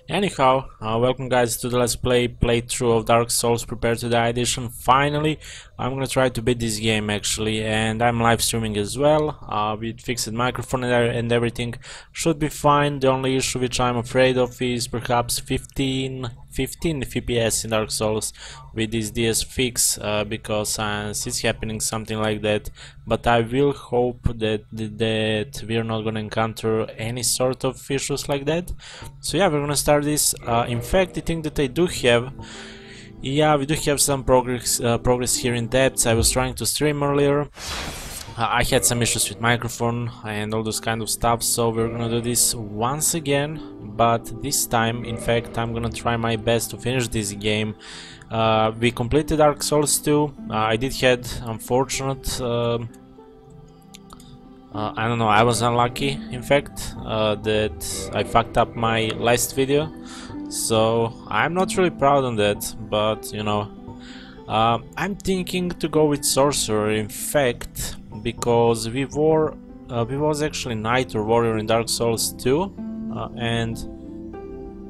Anyhow, welcome guys to the Let's Play playthrough of Dark Souls Prepare to Die edition. Finally, I'm gonna try to beat this game actually, and I'm live streaming as well. With fixed microphone and everything should be fine. The only issue which I'm afraid of is perhaps 15 FPS in Dark Souls with this DS fix, because it's happening something like that. But I will hope that we're not gonna encounter any sort of issues like that. So yeah, we're gonna start this. In fact, I think that I do have, yeah, we do have some progress here in depth. I was trying to stream earlier. I had some issues with microphone and all those kind of stuff, so we're gonna do this once again, but this time, in fact, I'm gonna try my best to finish this game. We completed Dark Souls 2. I did had unfortunate, I don't know, I was unlucky, in fact, that I fucked up my last video, so I'm not really proud on that, but you know, I'm thinking to go with Sorcerer, in fact, because we was actually Knight or Warrior in Dark Souls 2, and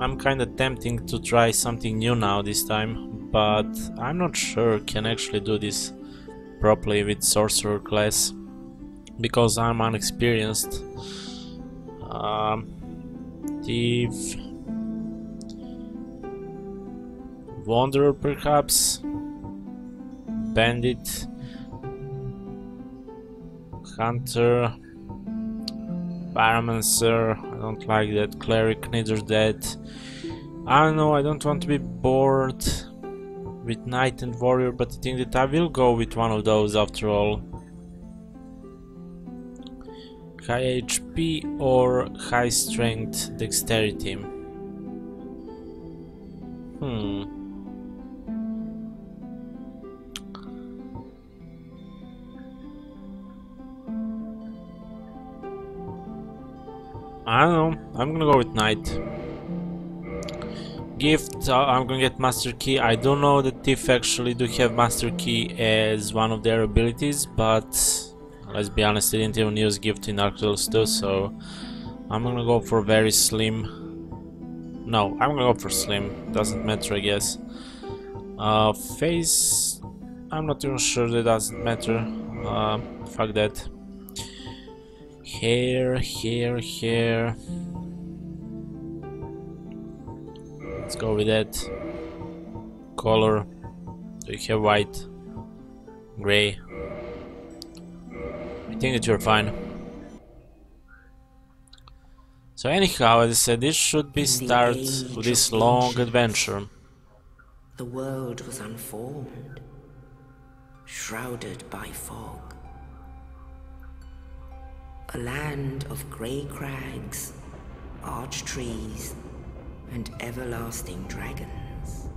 I'm kinda tempting to try something new now this time, but I'm not sure can actually do this properly with Sorcerer class, because I'm unexperienced. Thief, Wanderer perhaps, Bandit, Hunter, Pyromancer, I don't like that, Cleric, neither that. I don't know, I don't want to be bored with Knight and Warrior, but I think that I will go with one of those after all. High HP or high strength dexterity? I don't know, I'm gonna go with Knight. Gift, I'm gonna get Master Key. I don't know that Thief actually do have Master Key as one of their abilities, but let's be honest, I didn't even use Gift in Dark Souls 2, so I'm gonna go for very slim. No, I'm gonna go for slim, doesn't matter I guess. Face, I'm not even sure, that doesn't matter. Fuck that. Hair. Let's go with that. Color. Do you have white? Gray? I think that you're fine. So anyhow, as I said, this should be start of this long adventure. The world was unformed, shrouded by fog. A land of grey crags, arch trees, and everlasting dragons.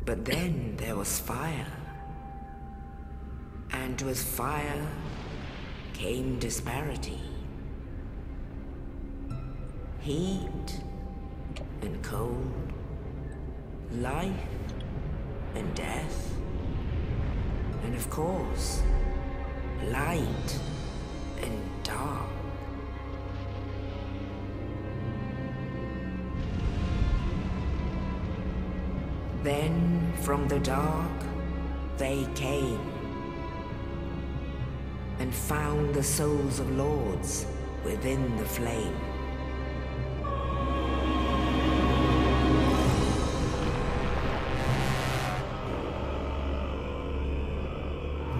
But then there was fire, and with fire came disparity. Heat and cold, life and death, and of course, light and dark. Then from the dark they came and found the souls of lords within the flame.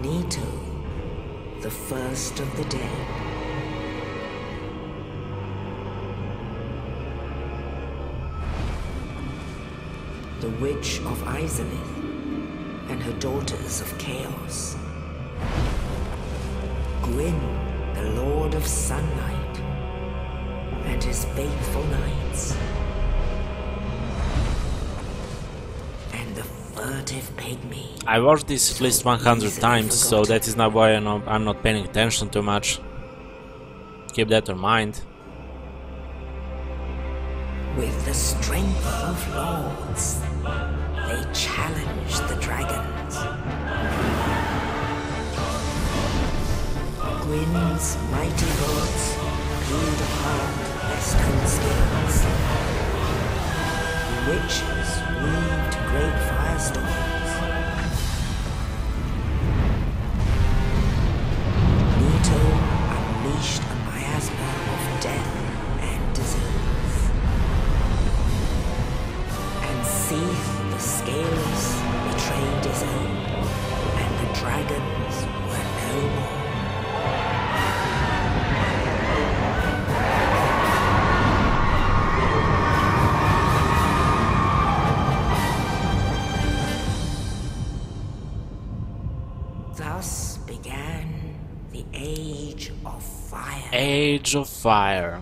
Nito, the first of the dead. The Witch of Izalith and her daughters of Chaos. Gwyn, the Lord of Sunlight, and his faithful knights. And the furtive pygmy. I watched this at least 100 times, so that is not why I'm not paying attention too much. Keep that in mind. With the strength of lords, they challenged the dragons. Gwyn's mighty lords witches weaved great firestorms. Nito unleashed a miasma of death and disease. And Seath the Scaleless betrayed his own, and the dragons were no more. Thus began the Age of Fire. Age of Fire.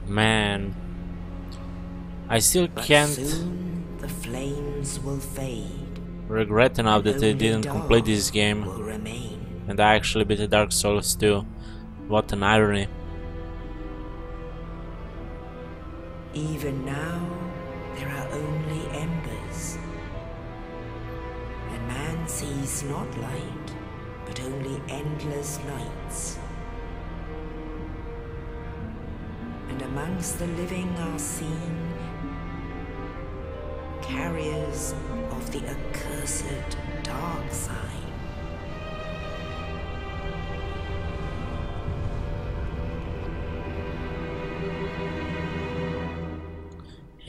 Man, I still But can't soon the flames will fade. regret enough that I Only didn't dark complete this game will remain. and I actually beat the Dark Souls 2. What an irony. Even now, there are only embers. And man sees not light, but only endless nights. And amongst the living are seen carriers of the accursed dark sign.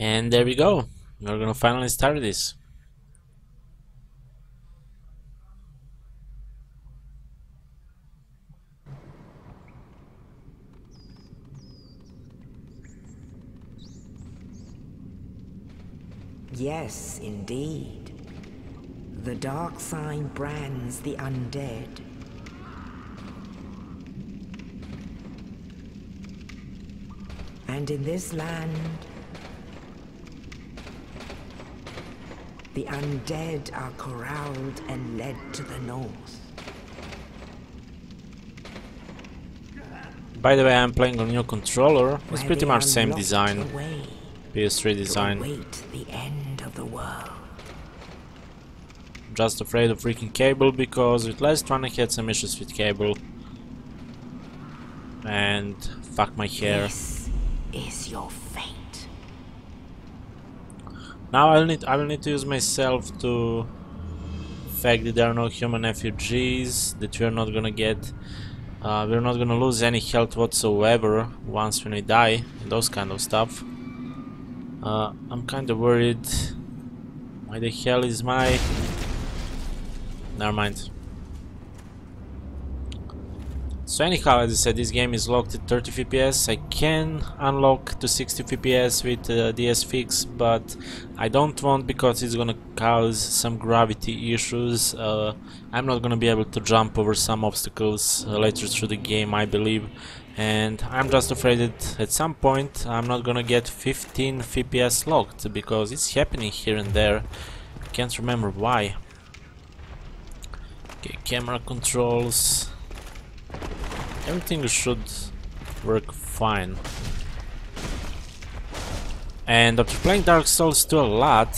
And there we go. We're gonna finally start this. Yes, indeed. The dark sign brands the undead. And in this land, the undead are corralled and led to the north. By the way, I'm playing on new controller. It's where pretty they much are same locked design, away PS3 to design. await the end of the world. Just afraid of freaking Cable because with last one I had some issues with Cable. And fuck my hair. This is your fate. Now I will need to use myself to fact that there are no human refugees, that we're not gonna get we're not gonna lose any health whatsoever once when we die, and those kind of stuff. I'm kinda worried. Why the hell is my... Never mind. So anyhow, as I said, this game is locked at 30 FPS. I can unlock to 60 FPS with DS Fix, but I don't want because it's gonna cause some gravity issues. I'm not gonna be able to jump over some obstacles later through the game, I believe. And I'm just afraid that at some point I'm not gonna get 15 FPS locked, because it's happening here and there. I can't remember why. Okay, camera controls. Everything should work fine. And after playing Dark Souls 2 a lot,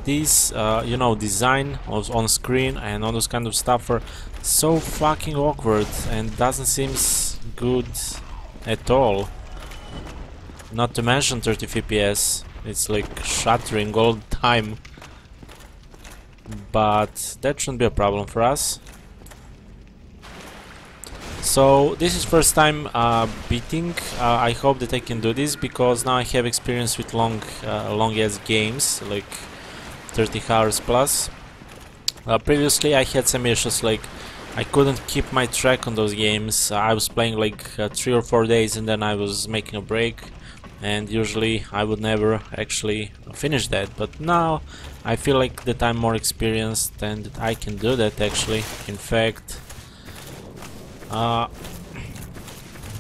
this, you know, design on screen and all those kind of stuff are so fucking awkward and doesn't seem good at all. Not to mention 30 FPS, it's like shattering all the time. But that shouldn't be a problem for us. So this is first time beating. I hope that I can do this because now I have experience with long ass games, like 30 hours plus. Previously I had some issues, like I couldn't keep my track on those games. I was playing like 3 or 4 days and then I was making a break, and usually I would never actually finish that. But now I feel like that I'm more experienced and that I can do that actually. In fact,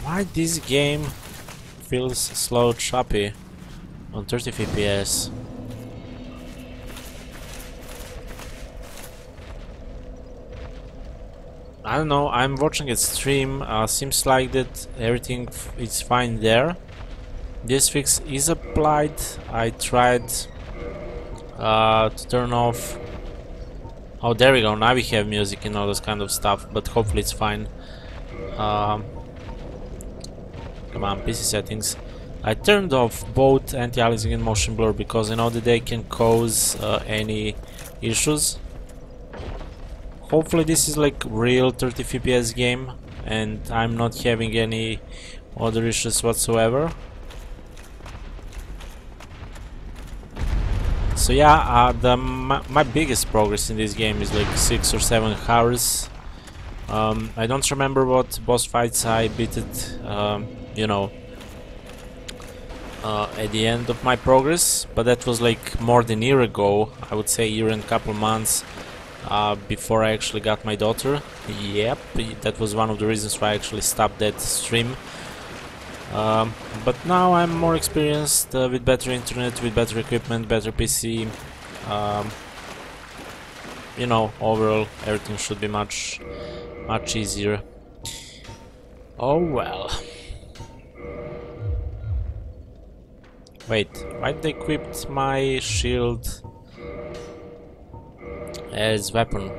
why this game feels slow choppy on 30 FPS? I don't know, I'm watching a stream, seems like that everything is fine there. This fix is applied. I tried to turn off... Oh, there we go, now we have music and all this kind of stuff, but hopefully it's fine. Come on, PC settings. I turned off both anti-aliasing and motion blur because I know that they can cause any issues. Hopefully this is like real 30 FPS game and I'm not having any other issues whatsoever. So yeah, my biggest progress in this game is like 6 or 7 hours. I don't remember what boss fights I beat it, you know, at the end of my progress, but that was like more than a year ago. I would say a year and a couple months before I actually got my daughter. Yep, that was one of the reasons why I actually stopped that stream. But now I'm more experienced with better internet, with better equipment, better PC. You know, overall everything should be much easier. Oh well. Wait, why did they equip my shield as weapon?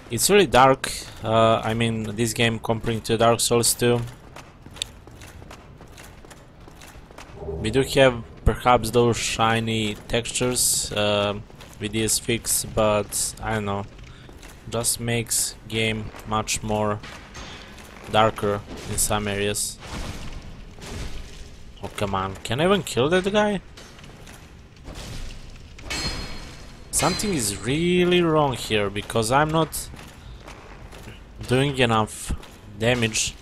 It's really dark. I mean, this game comparing to Dark Souls 2. We do have perhaps those shiny textures with this fix, but I don't know, just makes game much more darker in some areas. Oh come on, can I even kill that guy? Something is really wrong here because I'm not doing enough damage.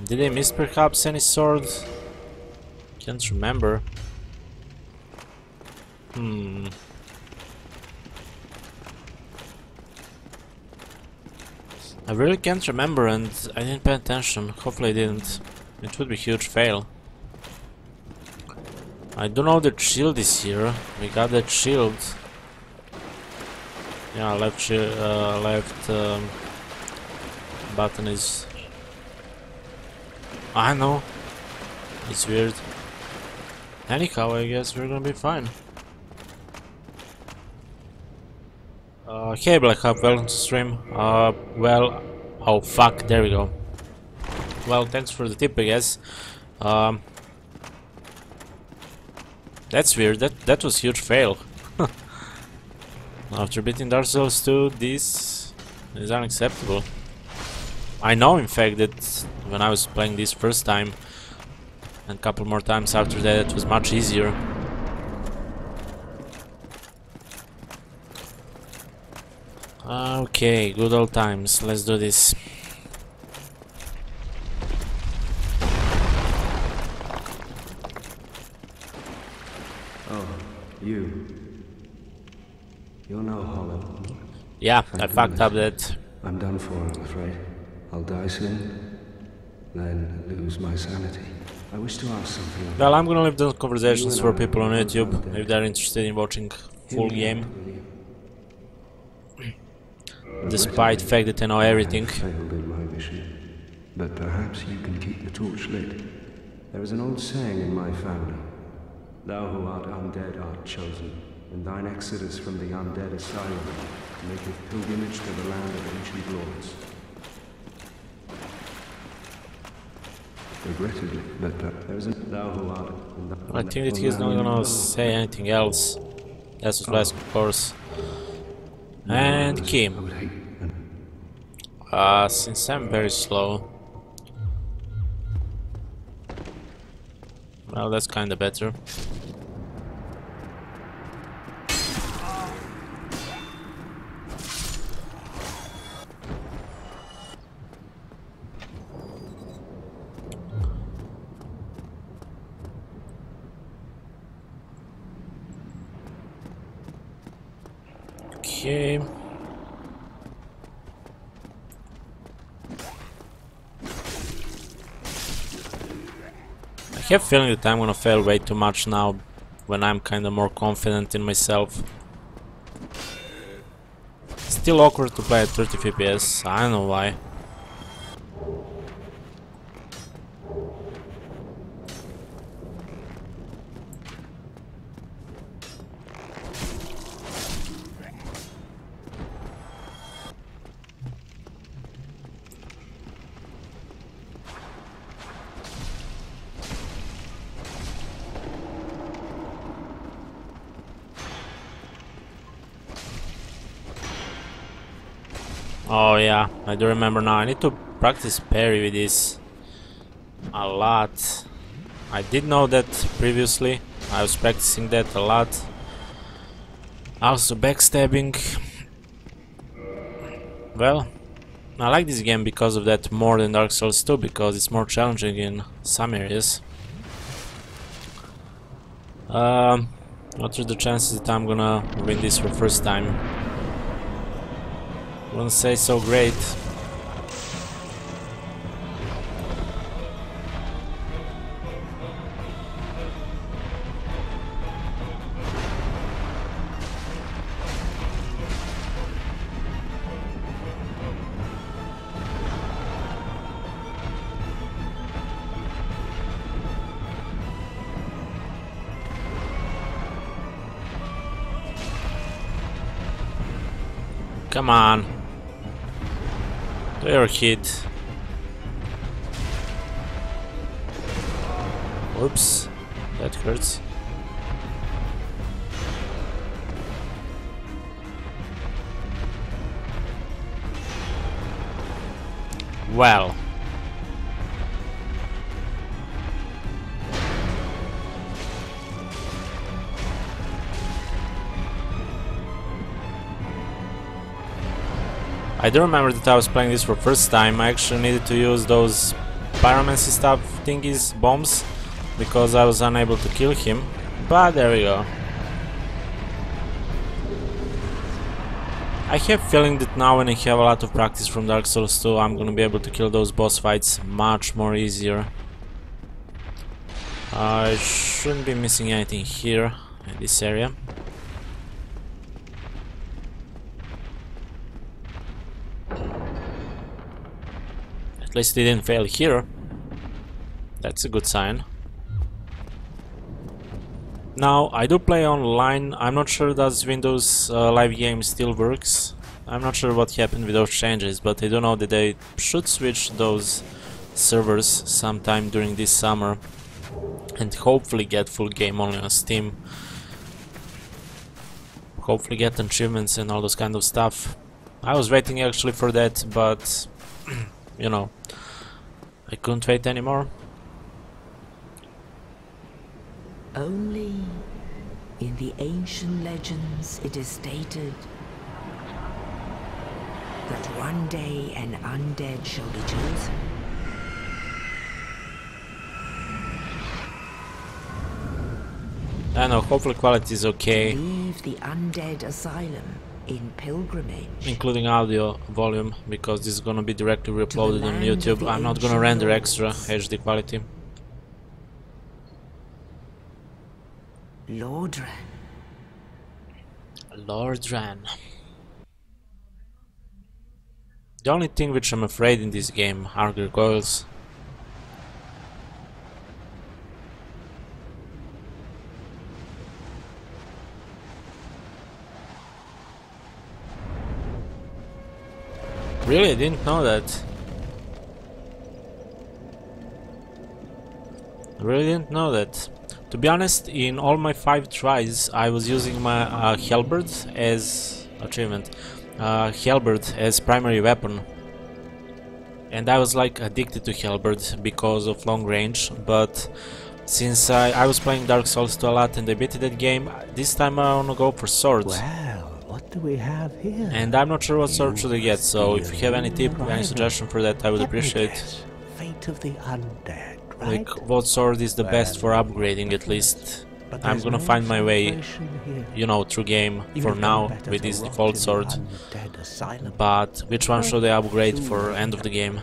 Did I miss perhaps any sword? Can't remember. I really can't remember and I didn't pay attention. Hopefully I didn't. It would be a huge fail. I don't know that shield is here. We got that shield. Yeah, left button is... I know. It's weird. Anyhow, I guess we're gonna be fine. Hey Black Hub, welcome to stream. Well, oh fuck, there we go. Well, thanks for the tip, I guess. That's weird. That was a huge fail. After beating Dark Souls 2, this is unacceptable. I know, in fact, that when I was playing this first time and a couple more times after that, it was much easier. Okay, good old times. Let's do this. Oh, you're no Hollow. Yeah, I fucked up that. I'm done for, I'm afraid. I'll die soon, then lose my sanity. I wish to ask something. Well, I'm gonna leave those conversations for people on YouTube if they're interested in watching full game. Despite the fact that I know everything. I failed in my mission, but perhaps you can keep the torch lit. There is an old saying in my family: "Thou who art undead art chosen, and thine exodus from the undead asylum maketh pilgrimage to the land of ancient lords." Regrettably, but there is thou who art. I think that he's not gonna say anything else. That's what last, of course. And key. Since I'm very slow, well, that's kinda better. Okay. I have a feeling that I'm gonna fail way too much now when I'm kinda more confident in myself. Still awkward to play at 30 FPS, I don't know why. Oh yeah, I do remember now. I need to practice parry with this a lot. I did know that previously. I was practicing that a lot. Also backstabbing. Well, I like this game because of that more than Dark Souls 2, because it's more challenging in some areas. What are the chances that I'm gonna win this for the first time? I wouldn't say so great. Come on. There, kid. Oops. That hurts. Well. I do remember that I was playing this for the first time. I actually needed to use those pyromancy stuff thingies, bombs, because I was unable to kill him. But there we go. I have a feeling that now when I have a lot of practice from Dark Souls 2, I'm gonna be able to kill those boss fights much more easier. I shouldn't be missing anything here in this area. At least they didn't fail here. That's a good sign. Now, I do play online. I'm not sure does Windows Live Games still works. I'm not sure what happened with those changes, but I do know that they should switch those servers sometime during this summer and hopefully get full game only on Steam. Hopefully get achievements and all those kind of stuff. I was waiting actually for that, but you know, I couldn't wait anymore. Only in the ancient legends it is stated that one day an undead shall be chosen. I know, hopefully quality is okay. Leave the undead asylum in pilgrimage, including audio volume, because this is gonna be directly re-uploaded on YouTube. I'm not gonna render extra HD quality. Lordran. Lordran. The only thing which I'm afraid in this game are gargoyles. Really, I didn't know that. I really didn't know that. To be honest, in all my 5 tries, I was using my halberd as achievement, halberd as primary weapon, and I was like addicted to halberd because of long range. But since I was playing Dark Souls 2 a lot and I beat that game, this time I wanna go for sword. Well, what do we have here? And I'm not sure what sword should I get, so if you have any tip, any suggestion for that, I would appreciate. Fate of the undead, right? Like, what sword is the best for upgrading at least? I'm gonna find my way, you know, through game for now with this default sword. But which one should I upgrade for end of the game?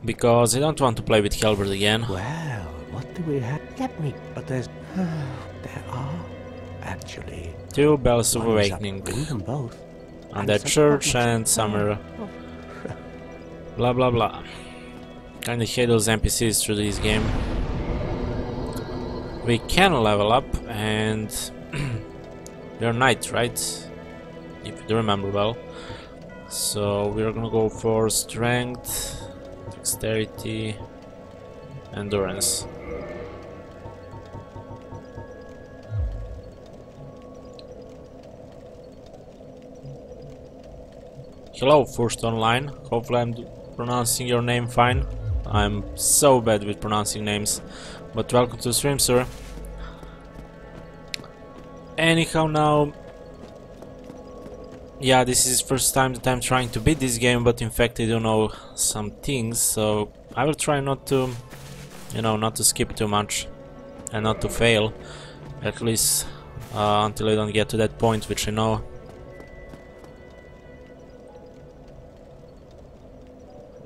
Because I don't want to play with halberd again. Well, what do we have? Let me. But there's. There are actually 2 Bells of Awakening. Bring them both. Undead Church and Summer. Blah blah blah. Kinda hate those NPCs through this game. We can level up and we're knights, right? If you remember well. So we're gonna go for strength, dexterity, endurance. Hello, First Online. Hopefully I'm pronouncing your name fine. I'm so bad with pronouncing names. But welcome to the stream, sir. Anyhow, now... yeah, this is the first time that I'm trying to beat this game, but in fact I don't know some things, so I will try not to, you know, not to skip too much and not to fail, at least until I don't get to that point, which I know.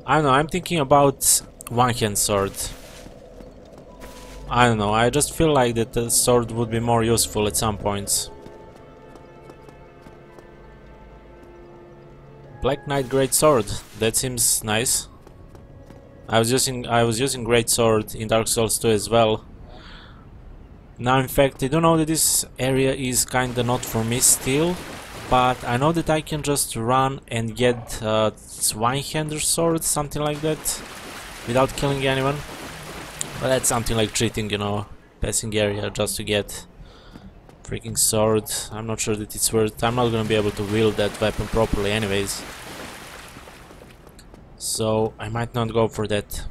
I don't know, I'm thinking about one-hand sword. I don't know, I just feel like that the sword would be more useful at some points. Black Knight Great Sword, that seems nice. I was using Great Sword in Dark Souls 2 as well. Now in fact I do know that this area is kinda not for me still, but I know that I can just run and get one-hander sword, something like that, without killing anyone. But that's something like cheating, you know, passing area just to get freaking sword. I'm not sure that it's worth. I'm not gonna be able to wield that weapon properly anyways, so I might not go for that.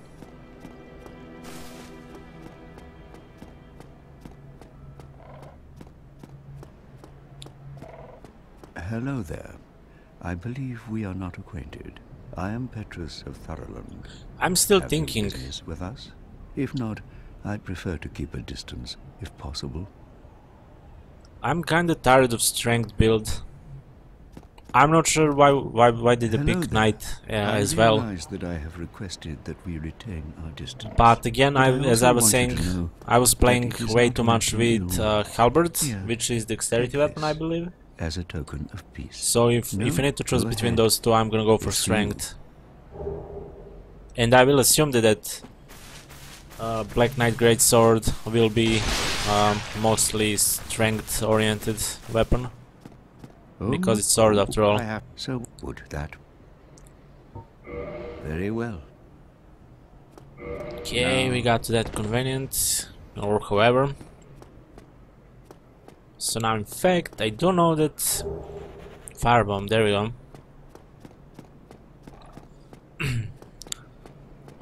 Hello there. I believe we are not acquainted. I am Petrus of Thurland. I'm still Have you thinking. business with us? If not, I'd prefer to keep a distance, if possible. I'm kinda tired of strength build. I'm not sure why did they Hello pick there. knight as I well. realize that I have requested that we retain our distance. But again, But as also I was want you saying, to know I was playing that it is way not too much meant with to halberd, Yeah, which is dexterity take weapon, I this. believe. as a token of peace. So if No, you need to choose go between ahead. those two, I'm gonna go for It's for you. strength. And I will assume that Black Knight Great Sword will be mostly strength oriented weapon, because it's sword after all. I have so would that. Very well. Okay, we got to that convenient, or however. So now in fact, I do know that firebomb, there we go.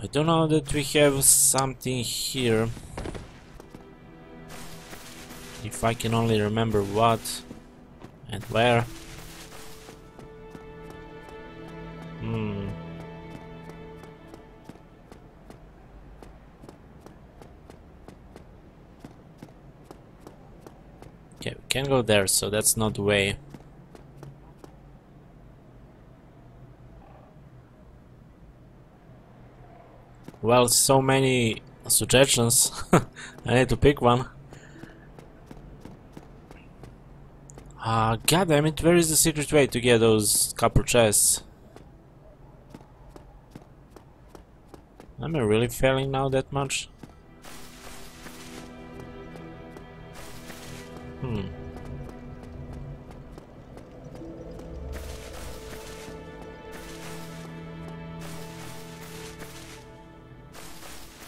I don't know that we have something here. If I can only remember what and where. Okay, we can go there, so that's not the way. Well, so many suggestions. I need to pick one. God damn it, where is the secret way to get those copper chests? Am I really failing now that much?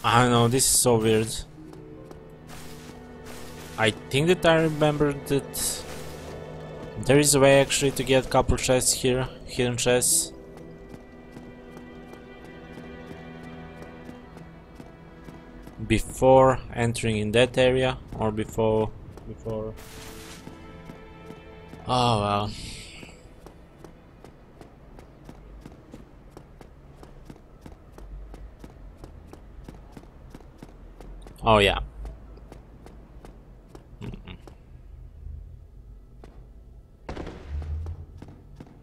I don't know, this is so weird. I think that I remember that there is a way actually to get copper chests here, hidden chests. Before entering in that area, or before... Oh well. Oh yeah.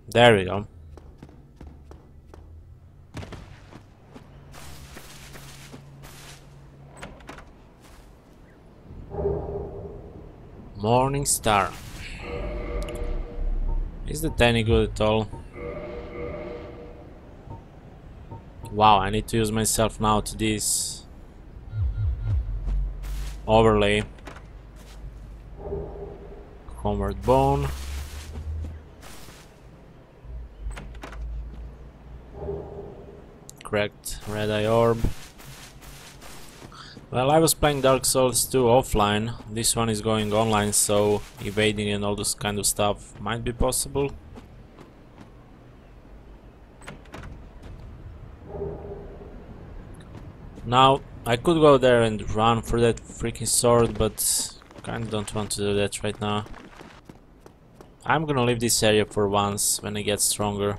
There we go. Morning Star. Is that any good at all? Wow, I need to use myself now to this overlay. Homeward Bone. Correct, Red Eye Orb. Well, I was playing Dark Souls 2 offline. This one is going online, so evading and all this kind of stuff might be possible. Now, I could go there and run for that freaking sword, but kinda don't want to do that right now. I'm gonna leave this area for once when I get stronger.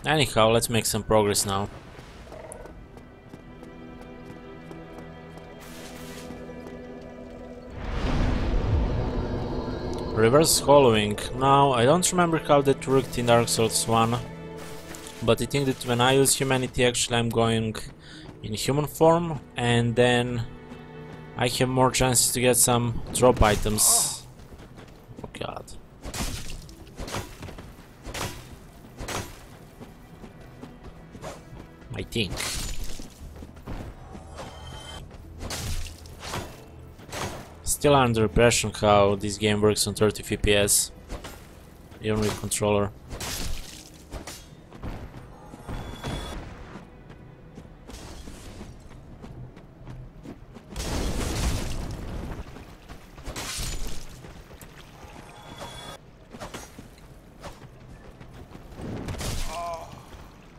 Anyhow, let's make some progress now. Reverse hollowing. Now, I don't remember how that worked in Dark Souls 1, but I think that when I use humanity, actually I'm going in human form, and then I have more chances to get some drop items. Oh god. I think. Still under impression how this game works on 30 FPS, even with controller.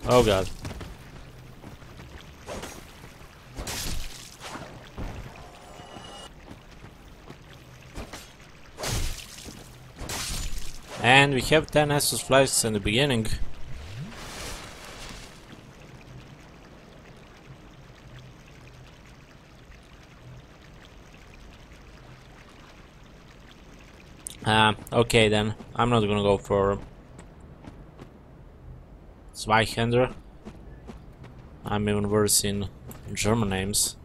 Oh god. And we have 10 Estus flasks in the beginning. Okay then, I'm not gonna go for Zweihander. I'm even worse in German names.